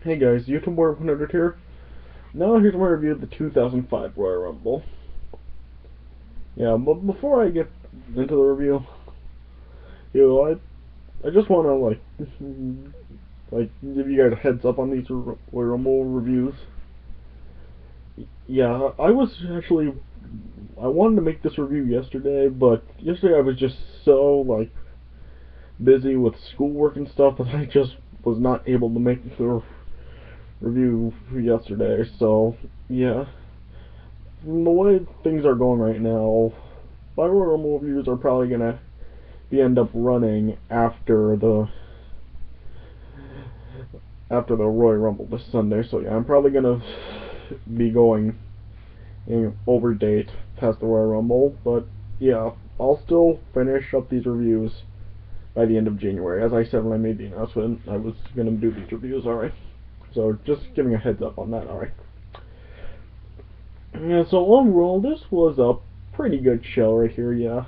Hey guys, YouTube Boy 100 here. Now here's my review of the 2005 Royal Rumble. Yeah, but before I get into the review, I just want to give you guys a heads up on these Royal Rumble reviews. Yeah, I wanted to make this review yesterday, but yesterday I was just so busy with schoolwork and stuff that I just was not able to make the review yesterday. So yeah, the way things are going right now, my Royal Rumble reviews are probably gonna end up running after the Royal Rumble this Sunday. So yeah, I'm probably gonna be going over date past the Royal Rumble, but yeah, I'll still finish up these reviews by the end of January. As I said when I made the announcement, I was gonna do these reviews. Alright, so just giving a heads up on that. Alright. Yeah, so overall, this was a pretty good show right here. Yeah.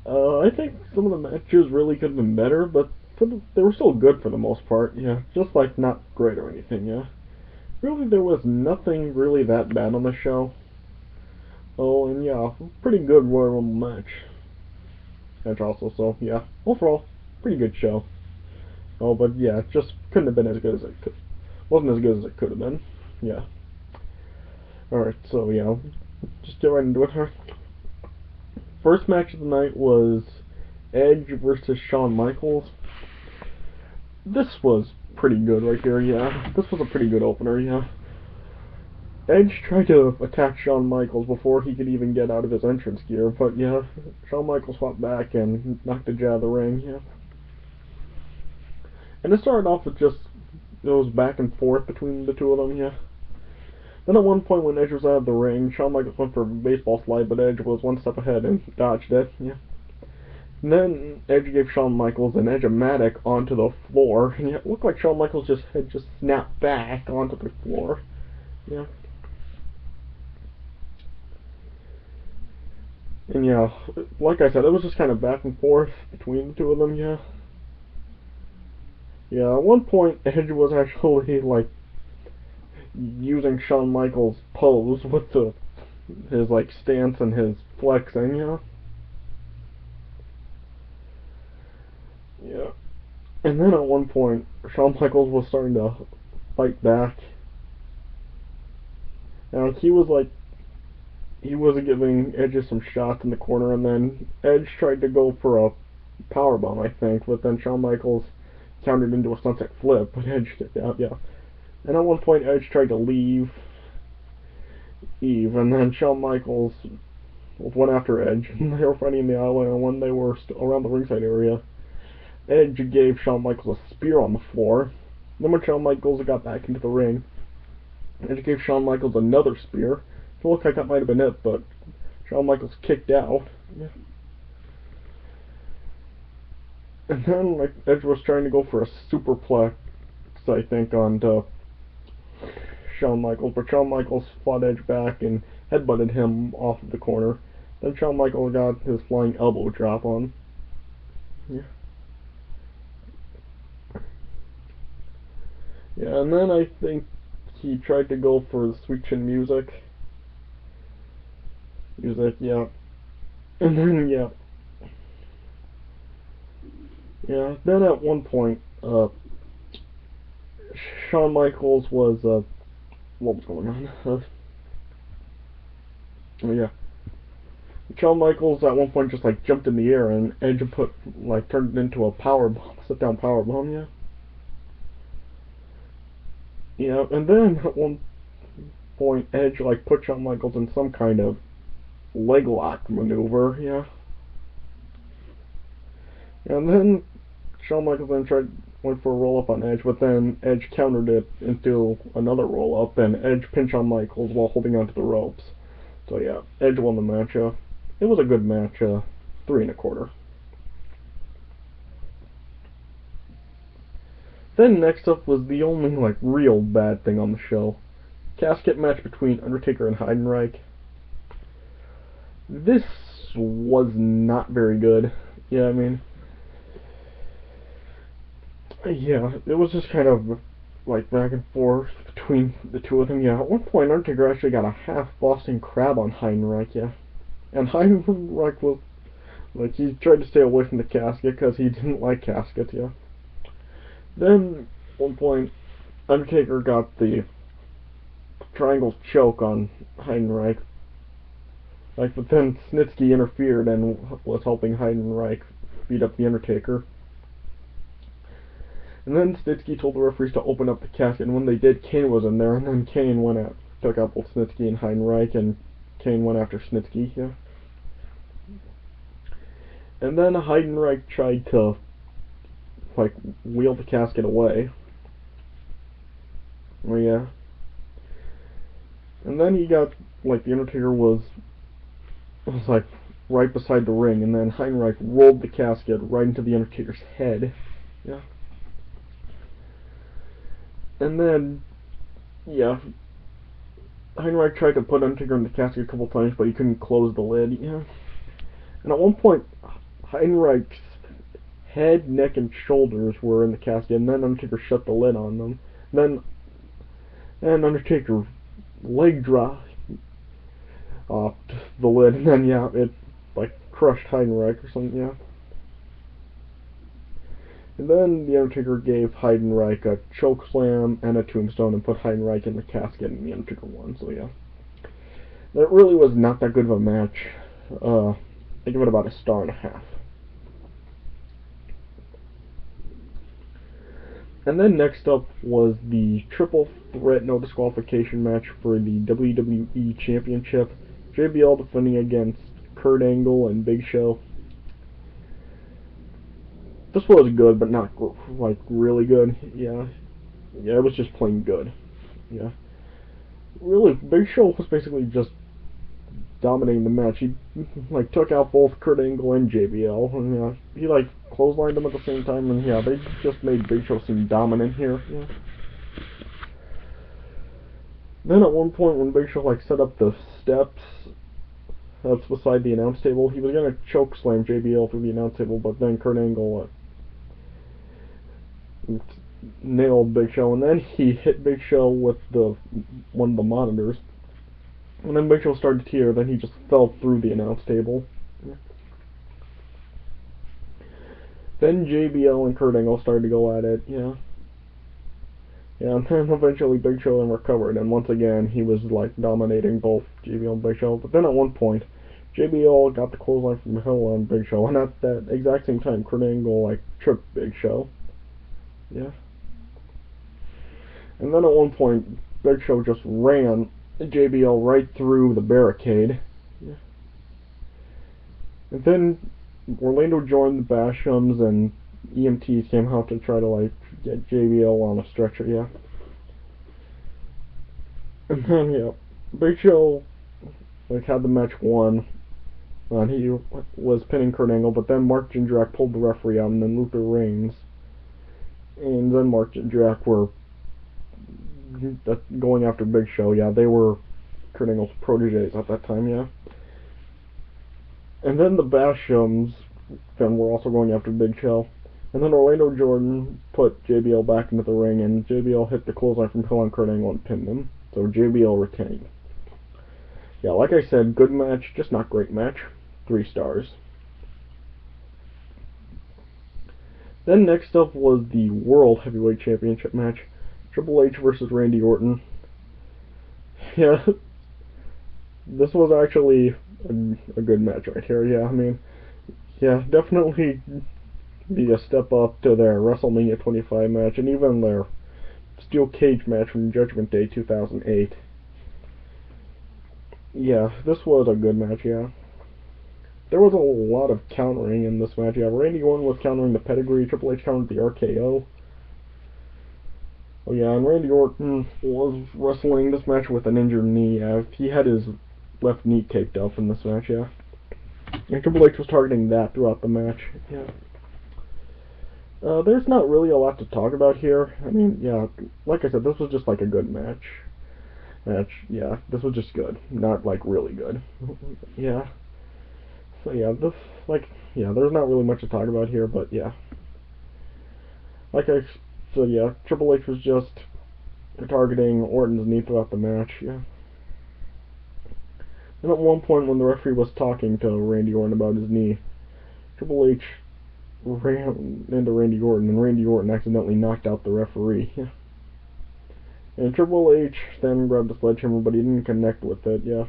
I think some of the matches really could have been better, but they were still good for the most part. Yeah, just not great or anything. Yeah. Really, there was nothing really that bad on the show. Oh, and yeah, pretty good Royal Rumble match also. So yeah, overall, pretty good show. Oh, but yeah, it just couldn't have been as good as it could. Wasn't as good as it could have been. Yeah. Alright, so yeah, just get right into it. First match of the night was Edge versus Shawn Michaels. This was pretty good right here, yeah. This was a pretty good opener, yeah. Edge tried to attack Shawn Michaels before he could even get out of his entrance gear, but yeah, Shawn Michaels fought back and knocked Edge out of the ring, yeah. And it started off with just, it was back and forth between the two of them, yeah. Then at one point when Edge was out of the ring, Shawn Michaels went for a baseball slide, but Edge was one step ahead and dodged it, yeah. And then Edge gave Shawn Michaels an Edge-o-matic onto the floor, and it looked like Shawn Michaels' head just snapped back onto the floor, yeah. And yeah, like I said, it was just kind of back and forth between the two of them, yeah. Yeah, at one point, Edge was actually, using Shawn Michaels' pose with his stance and his flexing, yeah. Yeah. And then at one point, Shawn Michaels was starting to fight back. And he was giving Edge some shots in the corner, and then Edge tried to go for a powerbomb, I think, but then Shawn Michaels countered into a sunset flip, but Edge kicked out, yeah. And at one point, Edge tried to leave Eve, and then Shawn Michaels went after Edge, and they were fighting in the aisleway, and when they were around the ringside area, Edge gave Shawn Michaels a spear on the floor. Then when Shawn Michaels got back into the ring, Edge gave Shawn Michaels another spear. It looked like that might have been it, but Shawn Michaels kicked out. Yeah. And then Edge was trying to go for a superplex, I think, on Shawn Michaels, but Shawn Michaels fought Edge back and headbutted him off of the corner. Then Shawn Michaels got his flying elbow drop on. Yeah. Yeah, and then I think he tried to go for the Sweet Chin music. Yeah. And then, yeah. Yeah, then at one point, Shawn Michaels was, what was going on? Oh, yeah. Shawn Michaels at one point just, jumped in the air, and Edge turned it into a sit-down powerbomb, yeah. Yeah, and then at one point, Edge, put Shawn Michaels in some kind of leg lock maneuver, yeah. And then Shawn Michaels went for a roll up on Edge, but then Edge countered it into another roll up, and Edge pinned Shawn Michaels while holding onto the ropes. So yeah, Edge won the match. It was a good match. 3 1/4. Then next up was the only real bad thing on the show. Casket match between Undertaker and Heidenreich. This was not very good. Yeah, I mean, yeah, it was just kind of like back and forth between the two of them. Yeah, at one point Undertaker actually got a half Boston Crab on Heidenreich. Yeah, and Heidenreich was like he tried to stay away from the casket because he didn't like casket. Yeah. Then at one point Undertaker got the triangle choke on Heidenreich. Like, but then Snitsky interfered and was helping Heidenreich beat up the Undertaker. And then Snitsky told the referees to open up the casket, and when they did, Kane was in there, and then Kane took out both Snitsky and Heidenreich, and Kane went after Snitsky, yeah. And then Heidenreich tried to, like, wheel the casket away. Oh, yeah. And then he got, like, the Undertaker was like, right beside the ring, and then Heidenreich rolled the casket right into the Undertaker's head. Yeah. And then, yeah, Heidenreich tried to put Undertaker in the casket a couple times, but he couldn't close the lid. Yeah. And at one point, Heidenreich's head, neck, and shoulders were in the casket, and then Undertaker shut the lid on them. And Undertaker leg dropped off the lid, and then, yeah, it, like, crushed Heidenreich or something, yeah. And then the Undertaker gave Heidenreich a chokeslam and a tombstone and put Heidenreich in the casket, and the Undertaker won, so yeah. That really was not that good of a match. I give it about a 1.5 stars. And then next up was the triple threat no disqualification match for the WWE Championship. JBL defending against Kurt Angle and Big Show. This was good, but not like really good. Yeah, it was just plain good. Yeah, really, Big Show was basically just dominating the match. He like took out both Kurt Angle and JBL, and he like clotheslined them at the same time, and yeah, they just made Big Show seem dominant here. Yeah. Then at one point when Big Show like set up the steps that's beside the announce table, he was gonna choke slam JBL through the announce table, but then Kurt Angle nailed Big Show, and then he hit Big Show with one of the monitors. And then Big Show started to tear, then he just fell through the announce table. Then JBL and Kurt Angle started to go at it, yeah. Yeah, and then eventually Big Show then recovered, and once again he was like dominating both JBL and Big Show. But then at one point, JBL got the clothesline from Hill on Big Show, and at that exact same time, Kurt Angle like tripped Big Show. Yeah. And then at one point, Big Show just ran JBL right through the barricade. Yeah. And then Orlando joined the Bashams, and EMTs came out to try to like get JBL on a stretcher. Yeah. And then yeah, Big Show like had the match won, and he was pinning Kurt Angle, but then Mark Jindrak pulled the referee out, and then Luther Reigns and then Mark Jindrak were going after Big Show. Yeah, they were Kurt Angle's proteges at that time. Yeah. And then the Bashams then were also going after Big Show. And then Orlando Jordan put JBL back into the ring, and JBL hit the clothesline from Hill on Kurt Angle and pinned him. So JBL retained. Yeah, like I said, good match, just not great match. 3 stars. Then next up was the World Heavyweight Championship match. Triple H versus Randy Orton. Yeah, this was actually a good match right here. Yeah, I mean, yeah, definitely be a step up to their WrestleMania 25 match, and even their Steel Cage match from Judgment Day 2008. Yeah, this was a good match, yeah. There was a lot of countering in this match, yeah. Randy Orton was countering the pedigree, Triple H countered the RKO. Oh yeah, and Randy Orton was wrestling this match with an injured knee. He had his left knee taped up in this match, yeah. And Triple H was targeting that throughout the match, yeah. There's not really a lot to talk about here. I mean, yeah, like I said, this was just like a good match. Yeah, this was just good. Not like really good. Yeah. So yeah, there's not really much to talk about here, but yeah. So yeah, Triple H was just targeting Orton's knee throughout the match, yeah. And at one point when the referee was talking to Randy Orton about his knee, Triple H ran into Randy Orton, and Randy Orton accidentally knocked out the referee. Yeah. And Triple H then grabbed a sledgehammer, but he didn't connect with it, yeah.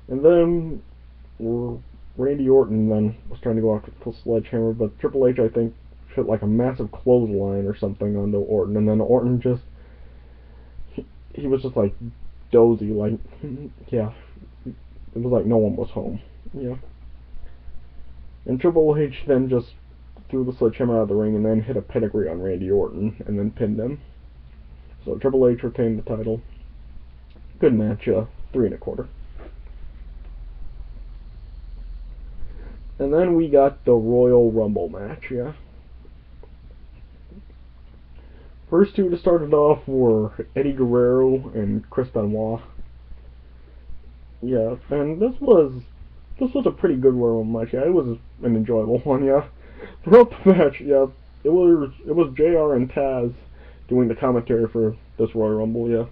And then Randy Orton then was trying to go after the sledgehammer, but Triple H, I think, hit like a massive clothesline or something onto Orton, and then Orton just, he was just like dozy, like, yeah, it was like no one was home, yeah. And Triple H then just threw the sledgehammer out of the ring and then hit a pedigree on Randy Orton and then pinned him. So Triple H retained the title. Good match, 3 1/4. And then we got the Royal Rumble match, yeah. First two to start it off were Eddie Guerrero and Chris Benoit. Yeah, and this was a pretty good Royal Rumble match. Yeah, it was an enjoyable one. Yeah, throughout the match, yeah, it was JR and Taz doing the commentary for this Royal Rumble. Yeah,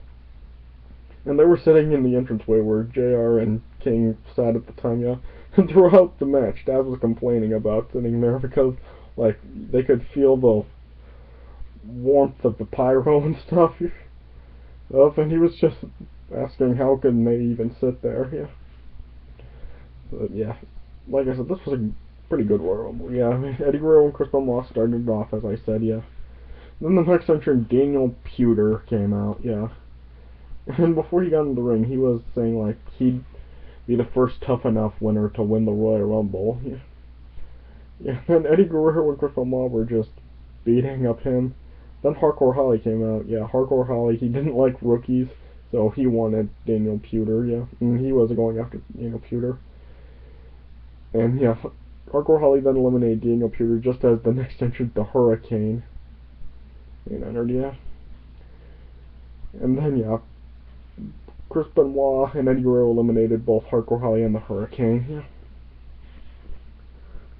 and they were sitting in the entranceway where JR and King sat at the time. Yeah, and throughout the match, Taz was complaining about sitting there because like they could feel the warmth of the pyro and stuff. And he was just asking how could they even sit there. Yeah. But yeah, like I said, this was a pretty good Royal Rumble. Yeah, I mean, Eddie Guerrero and Chris Benoit started it off, as I said, yeah. Then the next entrant, Daniel Puder, came out, yeah. And before he got in the ring, he was saying, like, he'd be the first tough enough winner to win the Royal Rumble, yeah. Yeah, and Eddie Guerrero and Chris Benoit were just beating up him. Then Hardcore Holly came out, yeah, Hardcore Holly, he didn't like rookies, so he wanted Daniel Puder, yeah. And he was going after Daniel Puder. And yeah, Hardcore Holly then eliminated Daniel Puder just as the next entrant, the Hurricane, entered, yeah. And then yeah, Chris Benoit and Eddie Guerrero eliminated both Hardcore Holly and the Hurricane, yeah.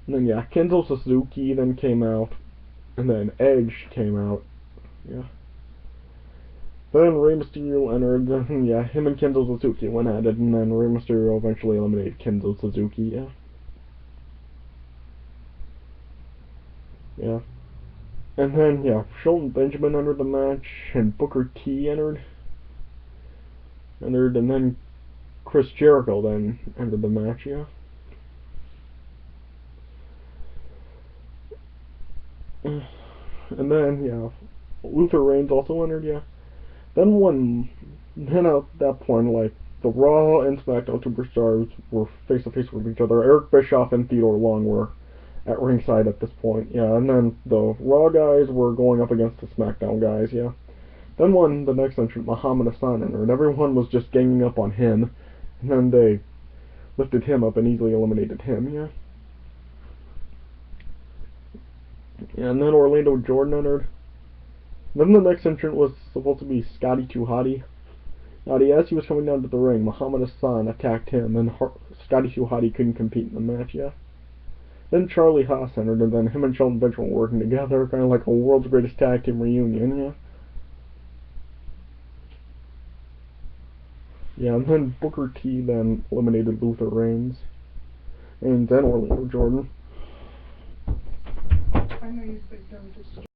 And then yeah, Kenzo Suzuki then came out, and then Edge came out, yeah. Then Rey Mysterio entered, and yeah, him and Kenzo Suzuki went at it, and then Rey Mysterio eventually eliminated Kenzo Suzuki, yeah. Yeah. And then, yeah, Shelton Benjamin entered the match, and Booker T entered, and then Chris Jericho then entered the match, yeah. And then, yeah, Luther Reigns also entered, yeah. Then at that point, like, the Raw and SmackDown Superstars were face-to-face with each other. Eric Bischoff and Theodore Long were at ringside at this point, yeah, and then the Raw guys were going up against the SmackDown guys, yeah. Then when the next entrant, Muhammad Hassan, entered, everyone was just ganging up on him, and then they lifted him up and easily eliminated him, yeah. Yeah, and then Orlando Jordan entered. Then the next entrant was supposed to be Scotty Too Hotty. Now, as he was coming down to the ring, Muhammad Hassan attacked him, and Scotty Too Hotty couldn't compete in the match, yeah. Then Charlie Haas entered, and then him and Shelton Benjamin were working together, kind of like a world's greatest tag team reunion, yeah. Yeah, and then Booker T then eliminated Luther Reigns, and then Orlando Jordan. I know you